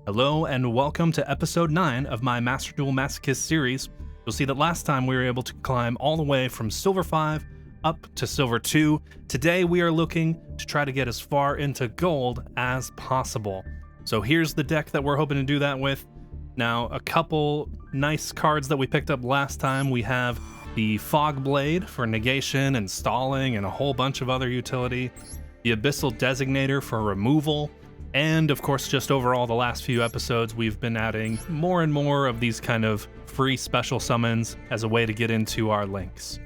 Hello and welcome to episode 9 of my Master Duel Masochist series. You'll see that last time we were able to climb all the way from Silver 5 up to Silver 2. Today we are looking to try to get as far into Gold as possible. So here's the deck that we're hoping to do that with. Now, a couple nice cards that we picked up last time. We have the Fog Blade for negation and stalling and a whole bunch of other utility. The Abyssal Designator for removal. And of course, just overall, the last few episodes, we've been adding more and more of these kind of free special summons as a way to get into our links.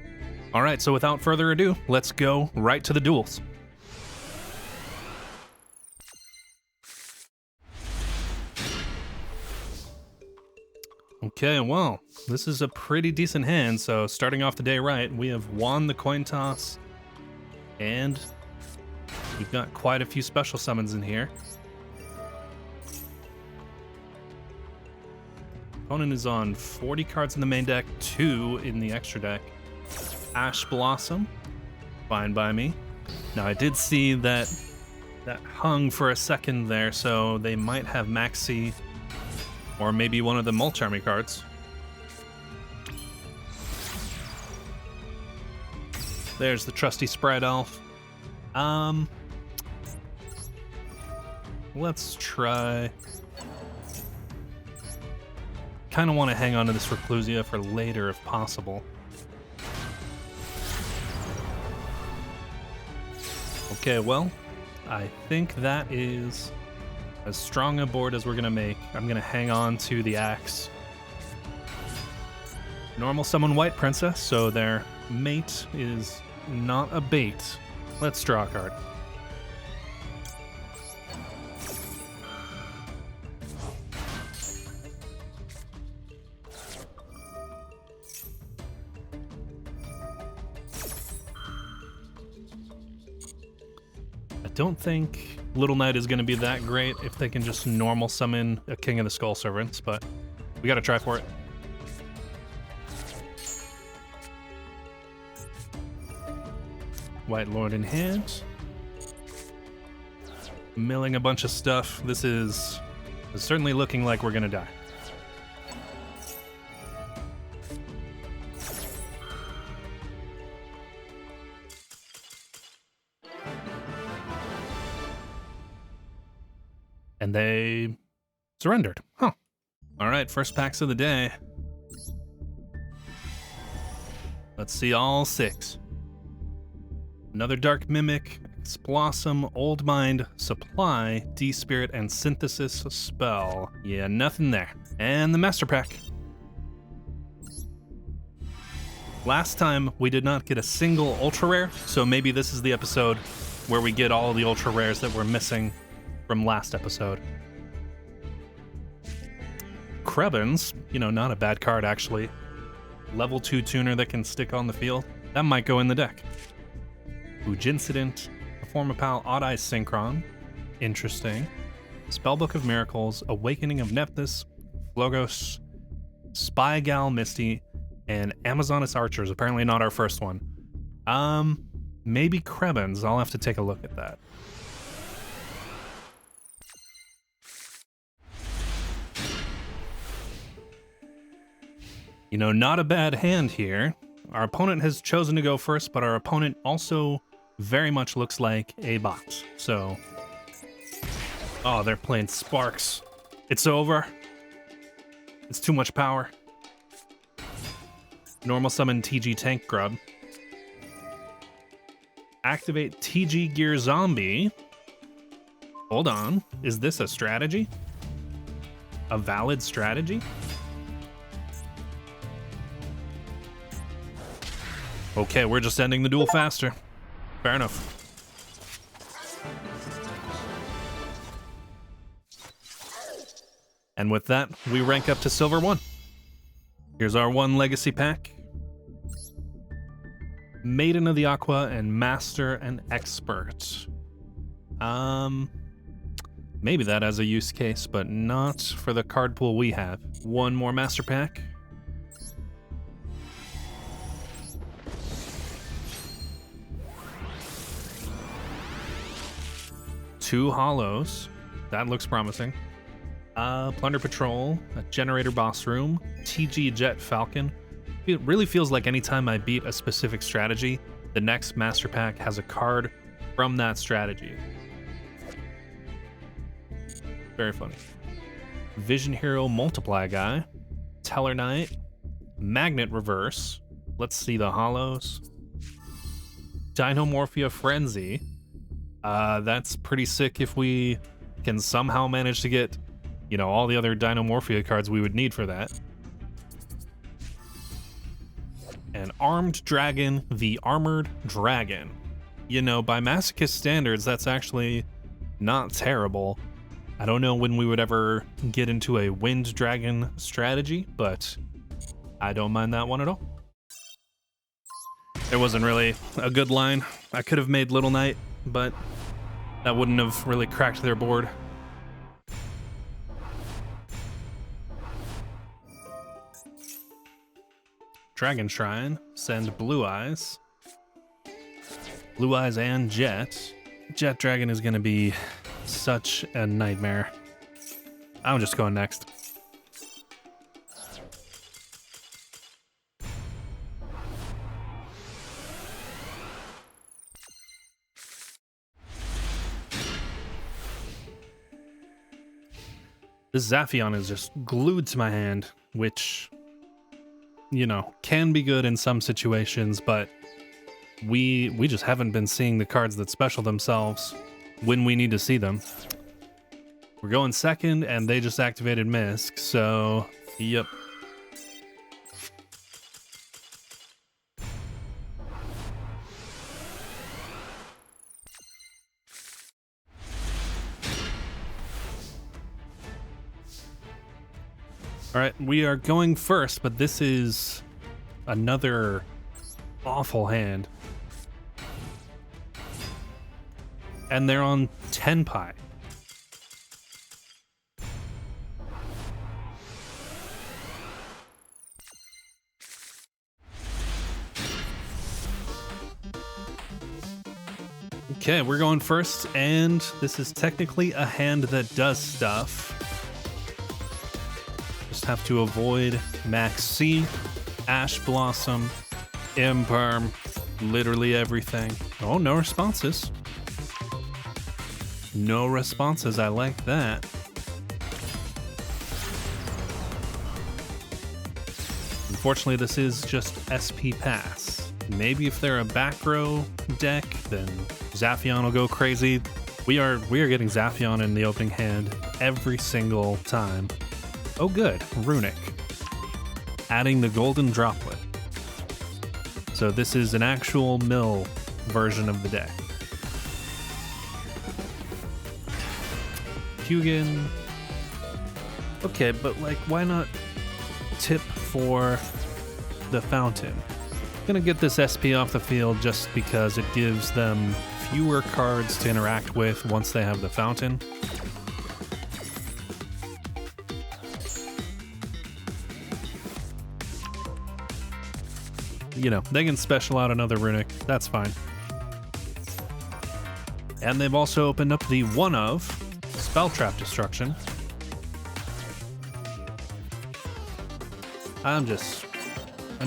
All right, so without further ado, let's go right to the duels. Okay, well, this is a pretty decent hand, so starting off the day right, we have won the coin toss, and we've got quite a few special summons in here. Opponent is on 40 cards in the main deck, 2 in the extra deck. Ash Blossom, fine by me. Now I did see that hung for a second there, so they might have Maxi or maybe one of the Mulch Army cards. There's the trusty Sprite Elf. Let's try. Kind of want to hang on to this Reclusia for later if possible. Okay, well, I think that is as strong a board as we're going to make. I'm going to hang on to the Axe. Normal summon White Princess, so their mate is not a bait. Let's draw a card. I don't think Little Knight is going to be that great if they can just normal summon a King of the Skull Servants, but we got to try for it. White Lord in hand. Milling a bunch of stuff. This is certainly looking like we're going to die. And they surrendered. Huh. All right, first packs of the day. Let's see all 6. Another Dark Mimic, Blossom, Old Mind, Supply, D-Spirit, and Synthesis spell. Yeah, nothing there. And the Master Pack. Last time, we did not get a single Ultra Rare, so maybe this is the episode where we get all the Ultra Rares that we're missing from last episode. Krebens, not a bad card actually. Level 2 tuner that can stick on the field. That might go in the deck. Ujincident, Performapal, Odd Eyes Synchron. Interesting. Spellbook of Miracles, Awakening of Nephthys, Logos, Spygal Misty, and Amazoness Archers. Apparently not our first one. Maybe Krebens. I'll have to take a look at that. Not a bad hand here. Our opponent has chosen to go first, but our opponent also very much looks like a bot. So, oh, they're playing Sparks. It's over. It's too much power. Normal summon TG Tank Grub. Activate TG Gear Zombie. Hold on. Is this a strategy? A valid strategy? Okay, we're just ending the duel faster. Fair enough. And with that, we rank up to Silver 1. Here's our 1 Legacy pack. Maiden of the Aqua and Master and Expert. Maybe that has a use case, but not for the card pool we have. 1 more Master pack. 2 hollows. That looks promising. Plunder Patrol, a Generator Boss Room, TG Jet Falcon. It really feels like anytime I beat a specific strategy, the next Master Pack has a card from that strategy. Very funny. Vision Hero Multiply Guy, Teller Knight, Magnet Reverse. Let's see the holos. Dinomorphia Frenzy. That's pretty sick if we can somehow manage to get, you know, all the other Dinomorphia cards we would need for that. And Armed Dragon, the Armored Dragon. You know, by Masochist standards, that's actually not terrible. I don't know when we would ever get into a Wind Dragon strategy, but I don't mind that one at all. There wasn't really a good line. I could have made Little Knight, but that wouldn't have really cracked their board. Dragon Shrine, send Blue Eyes. Blue Eyes and Jet. Jet Dragon is going to be such a nightmare. I'm just going next. This Zaphion is just glued to my hand, which, you know, can be good in some situations, but we just haven't been seeing the cards that special themselves when we need to see them. We're going second, and they just activated Misk, so yep. All right, we are going first, but this is another awful hand. And they're on Tenpai. Okay, we're going first, and this is technically a hand that does stuff. Just have to avoid Max C, Ash Blossom, Imperm, literally everything. Oh, no responses. No responses, I like that. Unfortunately, this is just SP Pass. Maybe if they're a back row deck, then Zaphion will go crazy. We are getting Zaphion in the opening hand every single time. Oh good, Runic. Adding the Golden Droplet. So this is an actual mill version of the deck. Hugin. Okay, but like, why not tip for the Fountain? Gonna get this SP off the field just because it gives them fewer cards to interact with once they have the Fountain. You know, they can special out another Runic, that's fine. And they've also opened up the one of Spell Trap Destruction. I'm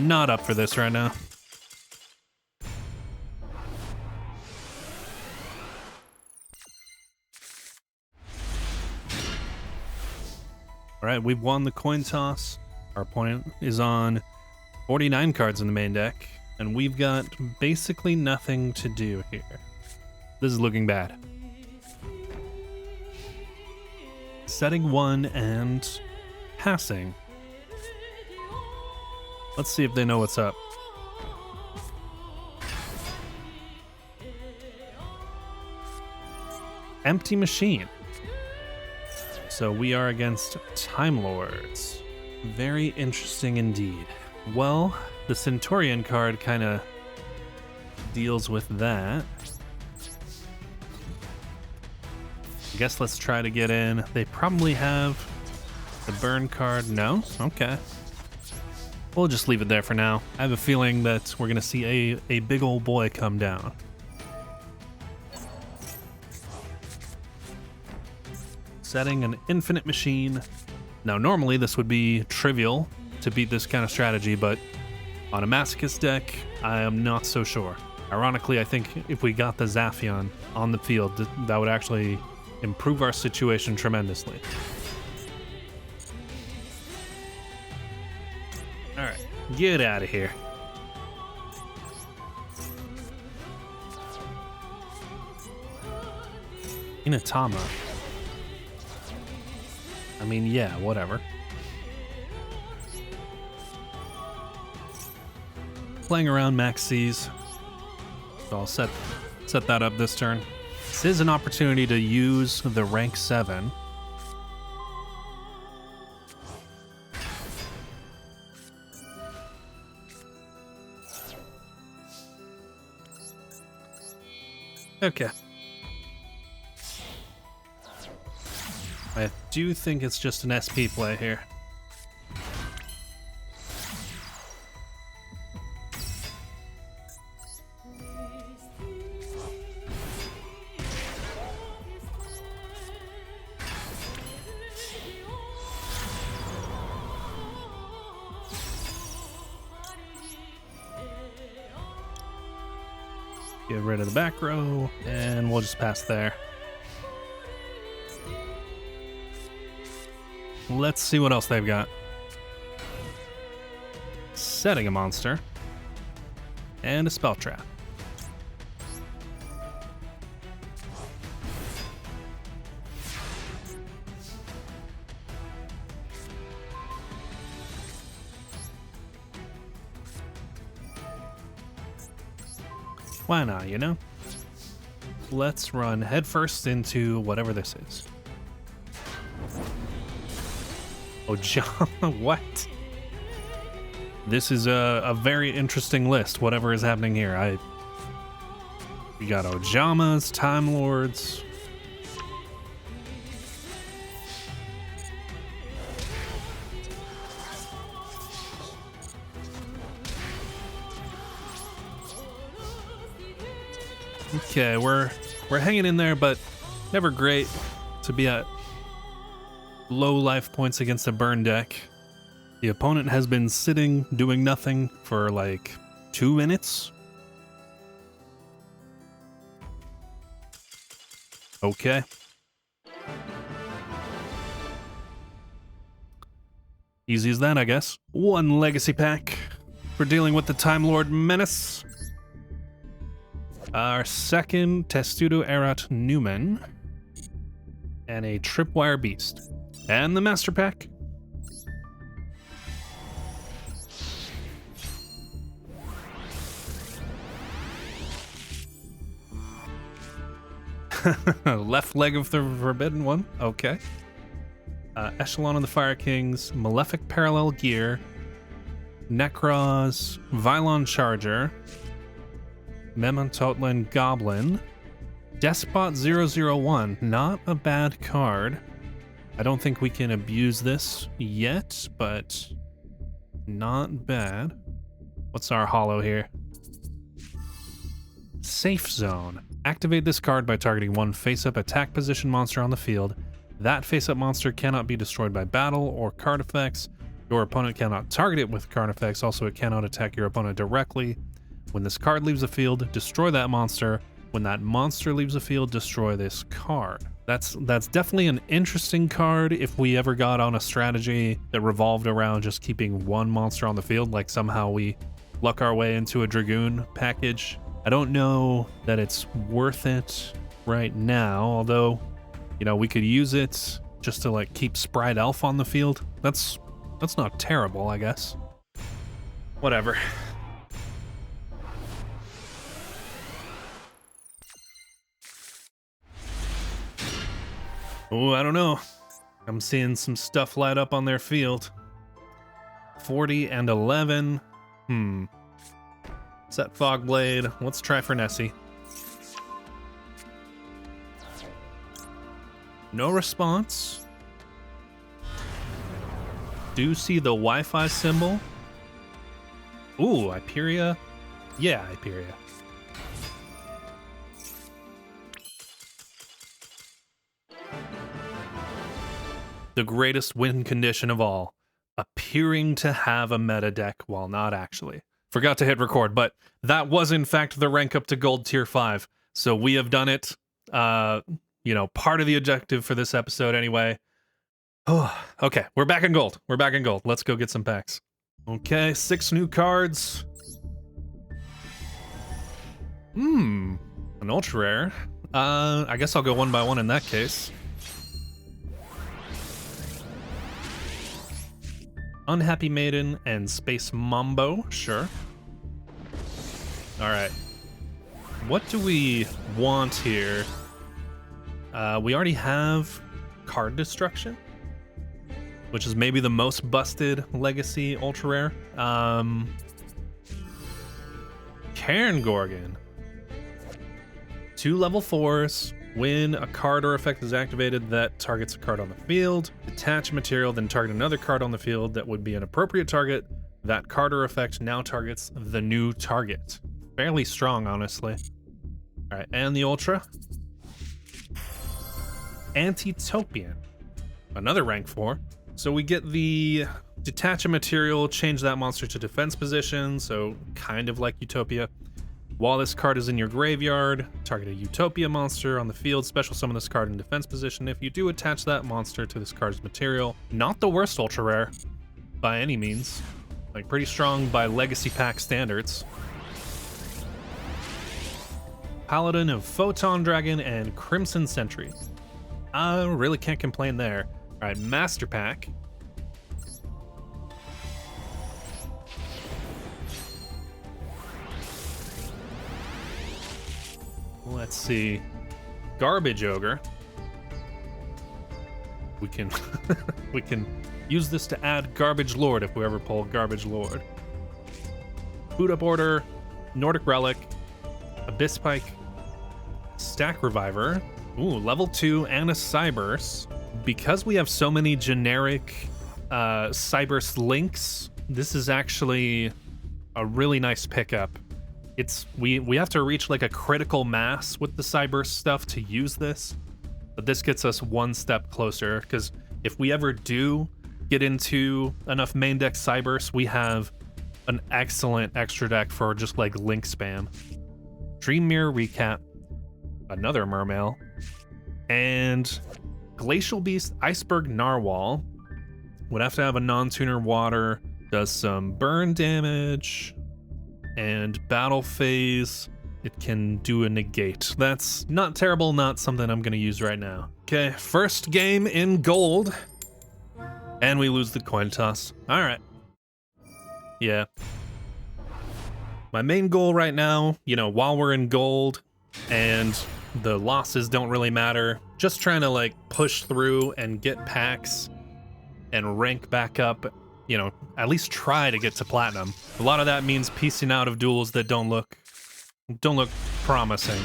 not up for this right now. All right, we've won the coin toss. Our opponent is on 49 cards in the main deck, and we've got basically nothing to do here. This is looking bad. Setting one and passing. Let's see if they know what's up. Empty Machine. So we are against Time Lords. Very interesting indeed. Well, the Centurion card kind of deals with that. I guess let's try to get in. They probably have the burn card. No? Okay. We'll just leave it there for now. I have a feeling that we're going to see a big old boy come down. Setting an infinite machine. Now, normally this would be trivial to beat this kind of strategy, but on a Masochist deck, I am not so sure. Ironically, I think if we got the Zaphion on the field, that would actually improve our situation tremendously. Alright, get out of here. Inatama. I mean, yeah, whatever. Playing around Max C's. So I'll set that up this turn. This is an opportunity to use the rank 7. Okay. I do think it's just an SP play here. Get rid of the back row, and we'll just pass there. Let's see what else they've got. Setting a monster. And a spell trap. Why not, you know? Let's run headfirst into whatever this is. Oh, John, what? This is a very interesting list, whatever is happening here. We got Ojamas, Time Lords. Okay, we're hanging in there, but never great to be at low life points against a burn deck. The opponent has been sitting, doing nothing for like 2 minutes. Okay. Easy as that, I guess. 1 legacy pack for dealing with the Time Lord Menace. Our second Testudo Erat Newman. And a Tripwire Beast. And the Master Pack. Left leg of the Forbidden One. Okay. Echelon of the Fire Kings. Malefic Parallel Gear. Necros. Vylon Charger. Memantotlan Goblin. Despot 001. Not a bad card. I don't think we can abuse this yet, but not bad. What's our holo here? Safe Zone. Activate this card by targeting 1 face-up attack position monster on the field. That face-up monster cannot be destroyed by battle or card effects. Your opponent cannot target it with card effects. Also, it cannot attack your opponent directly. When this card leaves the field, destroy that monster. When that monster leaves the field, destroy this card. That's definitely an interesting card if we ever got on a strategy that revolved around just keeping 1 monster on the field, like somehow we luck our way into a Dragoon package. I don't know that it's worth it right now, although, you know, we could use it just to like keep Sprite Elf on the field. That's not terrible, I guess. Whatever. Oh, I don't know. I'm seeing some stuff light up on their field. 40 and 11. Set Fogblade. Let's try for Nessie. No response. Do see the Wi-Fi symbol. Ooh, Hyperia. Yeah, Hyperia. the greatest win condition of all, appearing to have a meta deck while not actually. Forgot to hit record, but that was in fact the rank up to gold tier 5. So we have done it. You know, part of the objective for this episode anyway. Oh, okay, we're back in gold. We're back in gold. Let's go get some packs. Okay, 6 new cards. An ultra rare. I guess I'll go one by one in that case. Unhappy Maiden and Space Mambo, sure. All right. What do we want here? We already have Card Destruction, which is maybe the most busted legacy ultra rare. Cairn Gorgon. 2 level 4s. When a card or effect is activated that targets a card on the field, detach material, then target another card on the field that would be an appropriate target. That card or effect now targets the new target. Fairly strong, honestly. All right, and the Ultra. Antitopian. Another rank 4. So we get the detach a material, change that monster to defense position, so kind of like Utopia. While this card is in your graveyard, target a Utopia monster on the field, special summon this card in defense position. If you do attach that monster to this card's material, not the worst ultra rare by any means. Like pretty strong by legacy pack standards. Paladin of Photon Dragon and Crimson Sentry. Really can't complain there. All right, Master Pack. Let's see. Garbage Ogre. We can we can use this to add Garbage Lord if we ever pull Garbage Lord. Boot Up Order, Nordic Relic, Abyss Pike, Stack Reviver, level 2 and a Cyburst. Because we have so many generic Cyburst links, this is actually a really nice pickup. We have to reach like a critical mass with the Cyburst stuff to use this, but this gets us one step closer, because if we ever do get into enough main deck Cyburst, we have an excellent extra deck for just like link spam. Dream Mirror Recap, another Mermail, and Glacial Beast Iceberg Narwhal. Would have to have a non-tuner water, does some burn damage, and battle phase, it can do a negate. That's not terrible, not something I'm gonna use right now. Okay, first game in gold, and we lose the coin toss. All right. Yeah. My main goal right now, you know, while we're in gold and the losses don't really matter, just trying to like push through and get packs and rank back up, you know, at least try to get to platinum. A lot of that means piecing out of duels that don't look promising.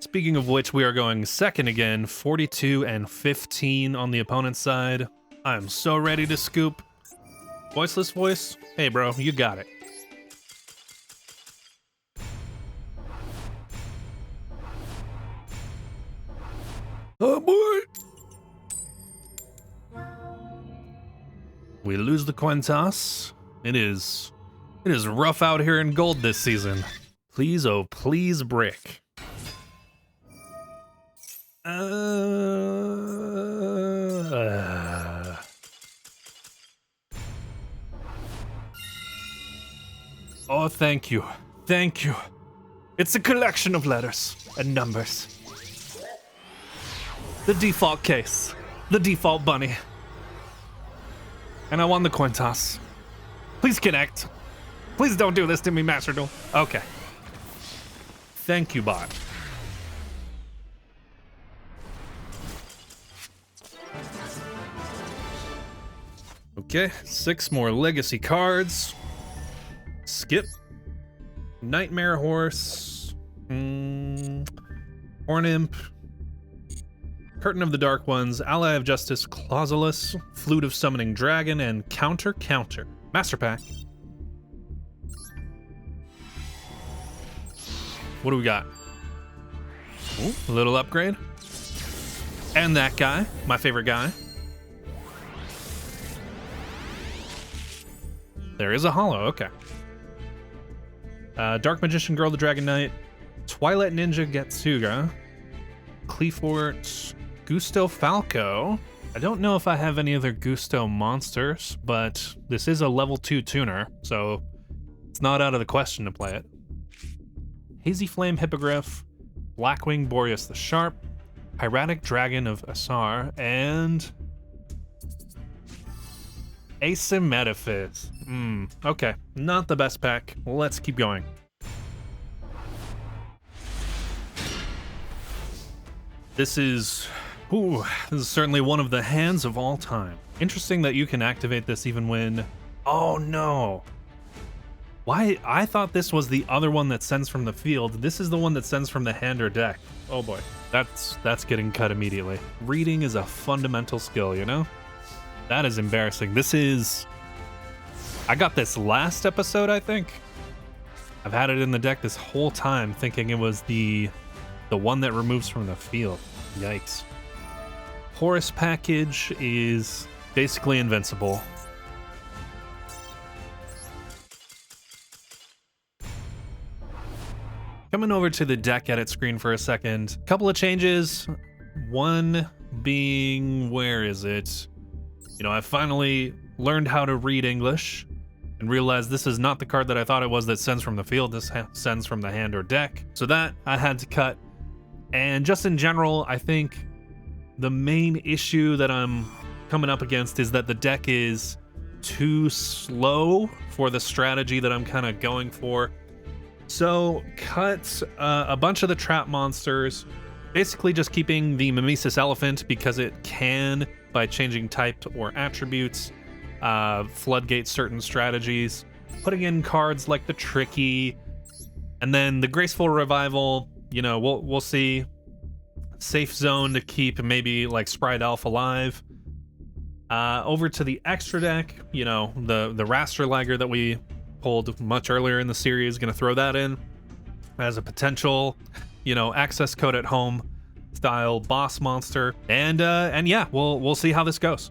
Speaking of which, we are going second again, 42 and 15 on the opponent's side. I'm so ready to scoop. Voiceless Voice, hey bro, you got it. Oh boy! We lose the coin toss. It is rough out here in gold this season. Please, oh please, brick. Oh, thank you. Thank you. It's a collection of letters and numbers. The default case. The default bunny. And I won the coin toss. Please connect. Please don't do this to me, Master Duel. Okay. Thank you, bot. Okay, 6 more legacy cards. Skip. Nightmare Horse. Horn Imp. Curtain of the Dark Ones, Ally of Justice, Clausulus, Flute of Summoning Dragon, and Counter. Master Pack. What do we got? Ooh, a little upgrade. And that guy, my favorite guy. There is a holo, okay. Dark Magician Girl, the Dragon Knight, Twilight Ninja Getsuga, Cleafort, Gusto Falco. I don't know if I have any other Gusto monsters, but this is a level 2 tuner, so it's not out of the question to play it. Hazy Flame Hippogriff, Blackwing Boreas the Sharp, Hieratic Dragon of Asar, and Asymmetriphys. Okay, not the best pack. Let's keep going. This is certainly one of the hands of all time. Interesting that you can activate this even when... Oh no! Why? I thought this was the other one that sends from the field. This is the one that sends from the hand or deck. Oh boy. That's getting cut immediately. Reading is a fundamental skill, you know? That is embarrassing. This is... I got this last episode, I think. I've had it in the deck this whole time thinking it was the one that removes from the field. Yikes. Horus package is basically invincible. Coming over to the deck edit screen for a second. Couple of changes. One being, where is it? You know, I finally learned how to read English and realized this is not the card that I thought it was that sends from the field. This sends from the hand or deck. So that I had to cut. And just in general, I think the main issue that I'm coming up against is that the deck is too slow for the strategy that I'm kind of going for. So cut a bunch of the trap monsters, basically just keeping the Mimesis Elephant because it can, by changing type or attributes, floodgate certain strategies, putting in cards like the Tricky, and then the Graceful Revival, you know, we'll see. Safe zone to keep maybe like Sprite Elf alive. Over to the extra deck, you know, the Rasterliger that we pulled much earlier in the series, gonna throw that in as a potential, you know, access code at home style boss monster. And yeah, we'll see how this goes.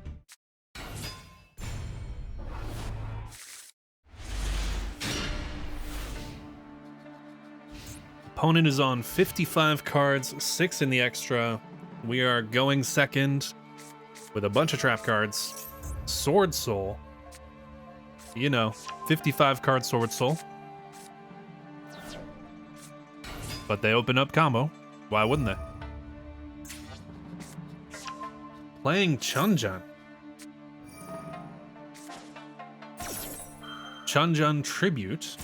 Opponent is on 55 cards, 6 in the extra. We are going second with a bunch of trap cards. Sword Soul. You know, 55 card Sword Soul. But they open up combo. Why wouldn't they? Playing Chunjun. Chunjun Tribute.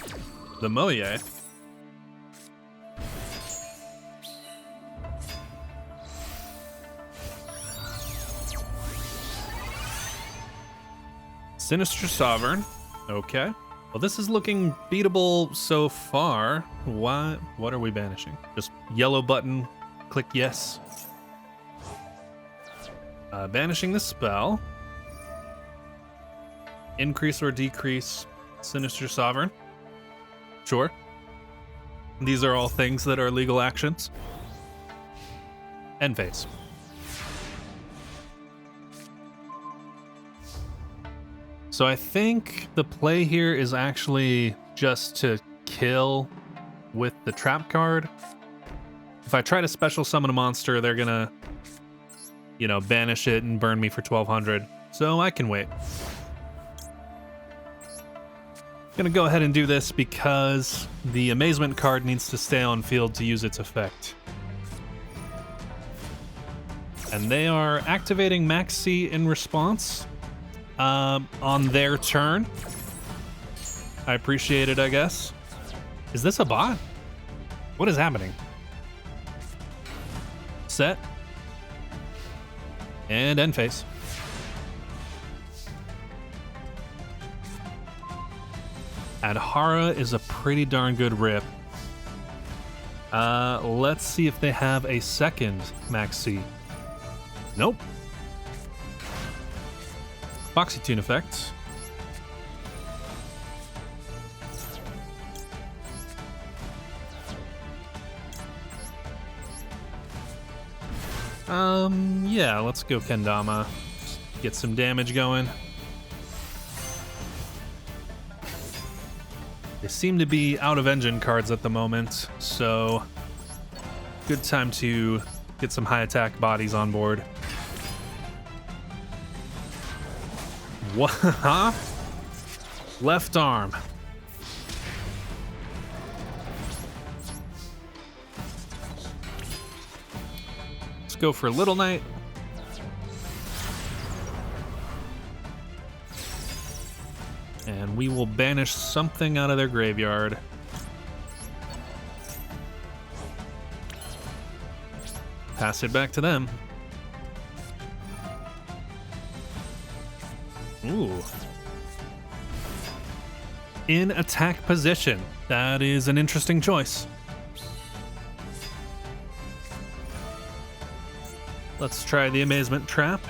The Moye. Sinister Sovereign. Okay. Well, this is looking beatable so far. What are we banishing? Just yellow button, click yes. Banishing the spell. Increase or decrease Sinister Sovereign. Sure. These are all things that are legal actions. End phase. So I think the play here is actually just to kill with the trap card. If I try to special summon a monster, they're gonna, you know, banish it and burn me for 1200. So I can wait. Gonna go ahead and do this because the Amazement card needs to stay on field to use its effect. And they are activating Max C in response. On their turn. I appreciate it, I guess. Is this a bot? What is happening? Set. And end phase. Adhara is a pretty darn good rip. Let's see if they have a second Max C. Nope. Boxy Tune effect. Yeah, let's go Kendama. Just get some damage going. They seem to be out of engine cards at the moment, so good time to get some high attack bodies on board. What? Huh? Left arm. Let's go for Little Knight. And we will banish something out of their graveyard. Pass it back to them. Ooh. In attack position. That is an interesting choice. Let's try the Amazement Trap.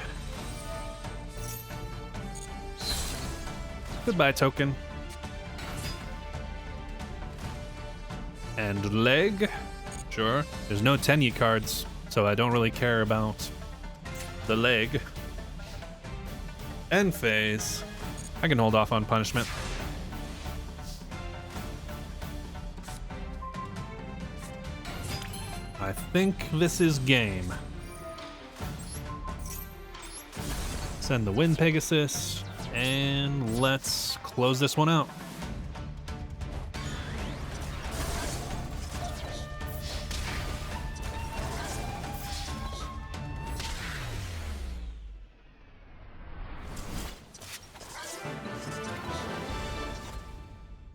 Goodbye, token. And leg. Sure. There's no Tenyi cards, so I don't really care about the leg. End phase. I can hold off on punishment. I think this is game. Send the Wind Pegasus. And let's close this one out.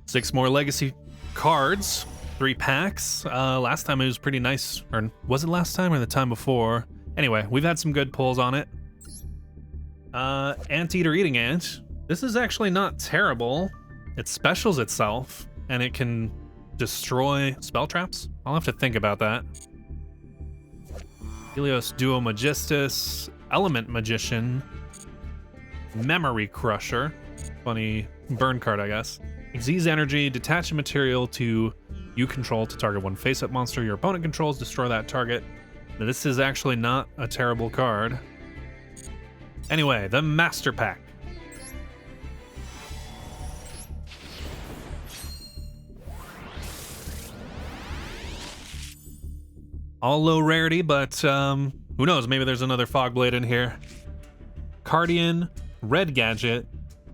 Six more legacy cards, 3 packs. Last time it was pretty nice, or was it last time or the time before? Anyway, we've had some good pulls on it. Anteater Eating Ant. This is actually not terrible. It specials itself, and it can destroy spell traps. I'll have to think about that. Helios Duo Magistus, Element Magician, Memory Crusher. Funny burn card, I guess. Xyz Energy, detach a material to you control to target one face-up monster your opponent controls, destroy that target. Now, this is actually not a terrible card. Anyway, the Master Pack. All low rarity, but who knows? Maybe there's another Fogblade in here. Cardian, Red Gadget,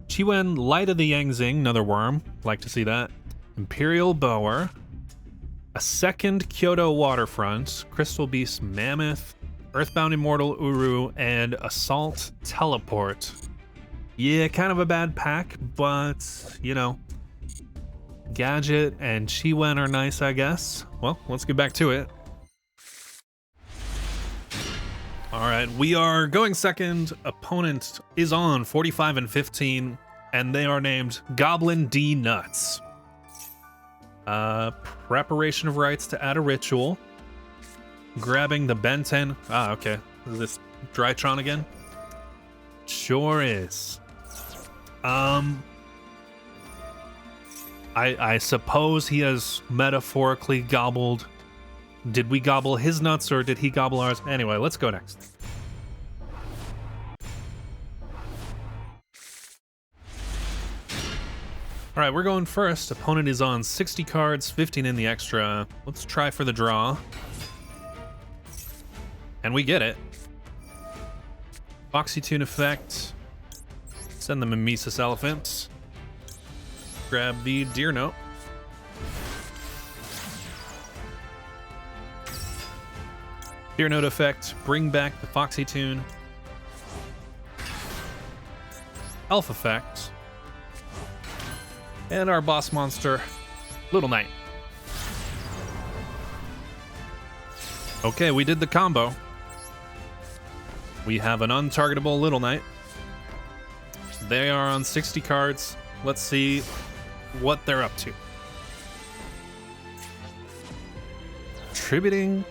Chiwen Light of the Yangzing, another worm. Like to see that. Imperial Bower, a second Kyoto Waterfront, Crystal Beast Mammoth, Earthbound Immortal Uru, and Assault Teleport. Yeah, kind of a bad pack, but, you know, Gadget and Chiwen are nice, I guess. Well, let's get back to it. All right, we are going second. Opponent is on 45 and 15, and they are named Goblin D Nuts. Preparation of rites to add a ritual. Grabbing the Benten. Ah, okay. Is this Drytron again? Sure is. I suppose he has metaphorically gobbled. Did we gobble his nuts or did he gobble ours? Anyway, let's go next. All right, we're going first. Opponent is on 60 cards, 15 in the extra. Let's try for the draw. And we get it. Foxy Tune effect. Send them a Mimesis Elephant. Grab the Deer Note. Deer Note effect. Bring back the Foxy Tune. Elf effect. And our boss monster, Little Knight. Okay, we did the combo. We have an untargetable Little Knight. They are on 60 cards. Let's see what they're up to. Tributing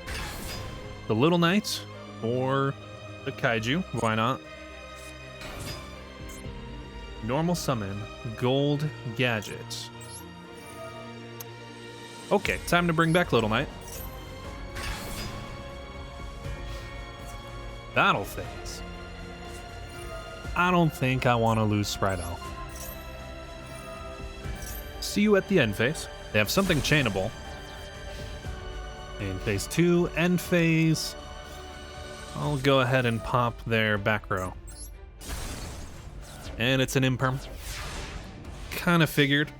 the Little Knight or the Kaiju. Why not? Normal summon, Gold Gadget. Okay, time to bring back Little Knight. Battle phase. I don't think I want to lose Sprite Elf. See you at the end phase. They have something chainable. In phase 2, end phase, I'll go ahead and pop their back row. And it's an imperm. Kind of figured.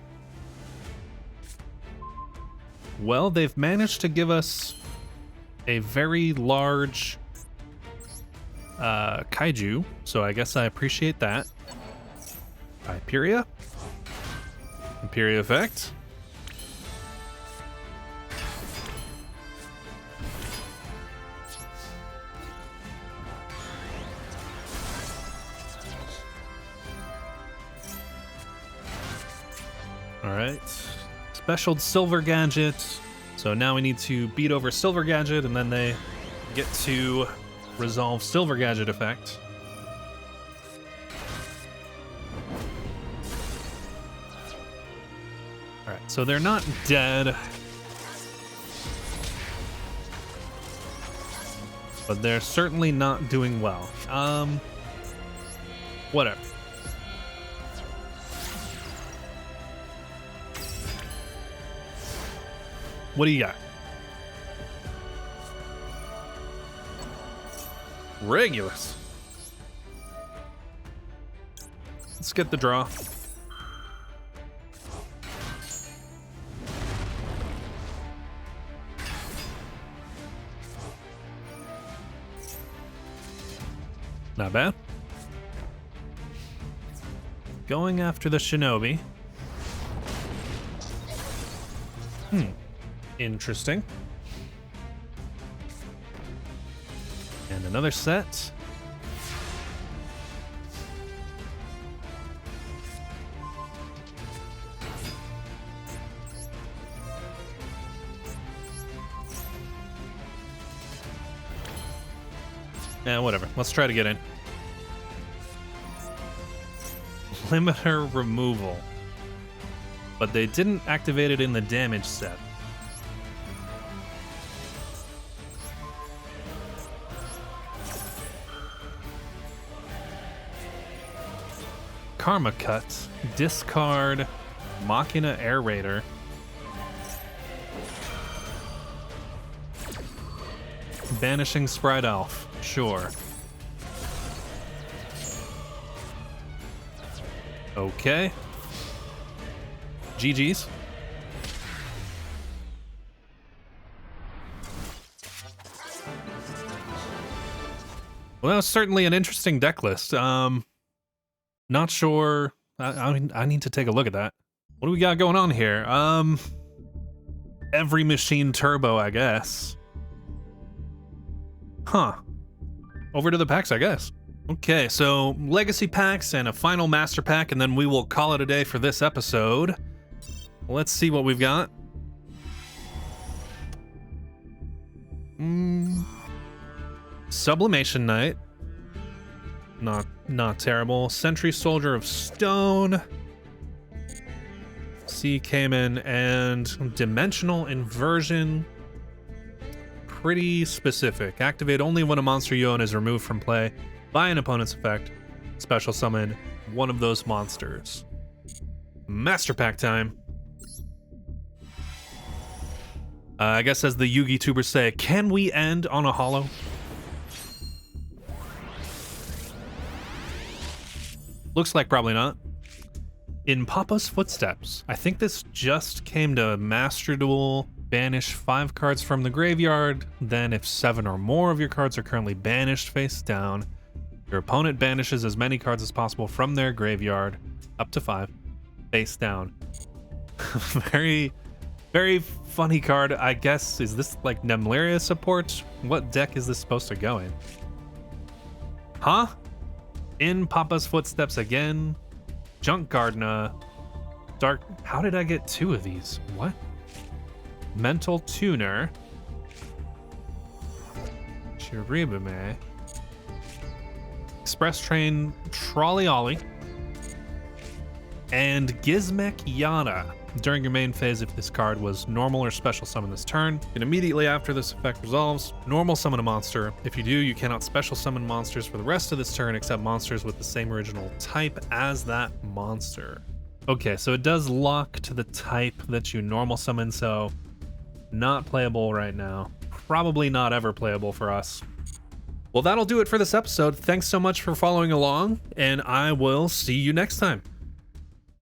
Well, they've managed to give us a very large kaiju, so I guess I appreciate that. Hyperia. Hyperia effect. Alright. Special Silver Gadget. So now we need to beat over Silver Gadget, and then they get to resolve Silver Gadget effect. Alright, so they're not dead. But they're certainly not doing well. Whatever. What do you got? Regulus. Let's get the draw. Not bad. Going after the Shinobi. Interesting. And another set. Yeah, whatever. Let's try to get in. Limiter removal. But they didn't activate it in the damage set. Karma Cut, discard Machina Air Raider. Banishing Sprite Elf, sure. Okay. GG's. Well, that was certainly an interesting deck list. Not sure. I need to take a look at that. What do we got going on here? Every machine turbo, I guess. Huh. Over to the packs, I guess. Okay, so legacy packs and a final master pack, and then we will call it a day for this episode. Let's see what we've got. Sublimation Knight. Not terrible. Sentry Soldier of Stone. Sea Cayman and Dimensional Inversion. Pretty specific. Activate only when a monster you own is removed from play by an opponent's effect. Special summon one of those monsters. Master Pack time. I guess as the Yugi tubers say, can we end on a holo? Looks like probably not. In Papa's Footsteps. I think this just came to Master Duel. Banish 5 cards from the graveyard. Then if 7 or more of your cards are currently banished face down, your opponent banishes as many cards as possible from their graveyard, up to 5, face down. Very, very funny card. I guess, is this like Nemleria support? What deck is this supposed to go in? Huh? In Papa's Footsteps again. Junk Gardener. Dark. How did I get 2 of these? What? Mental Tuner. Chiribime. Express Train Trolley Ollie. And Gizmek Yada. during your main phase if this card was normal or special summon this turn, and immediately after this effect resolves, normal summon a monster. If you do, you cannot special summon monsters for the rest of this turn except monsters with the same original type as that monster. Okay, so it does lock to the type that you normal summon, so not playable right now. Probably not ever playable for us. Well, that'll do it for this episode. Thanks so much for following along, and I will see you next time.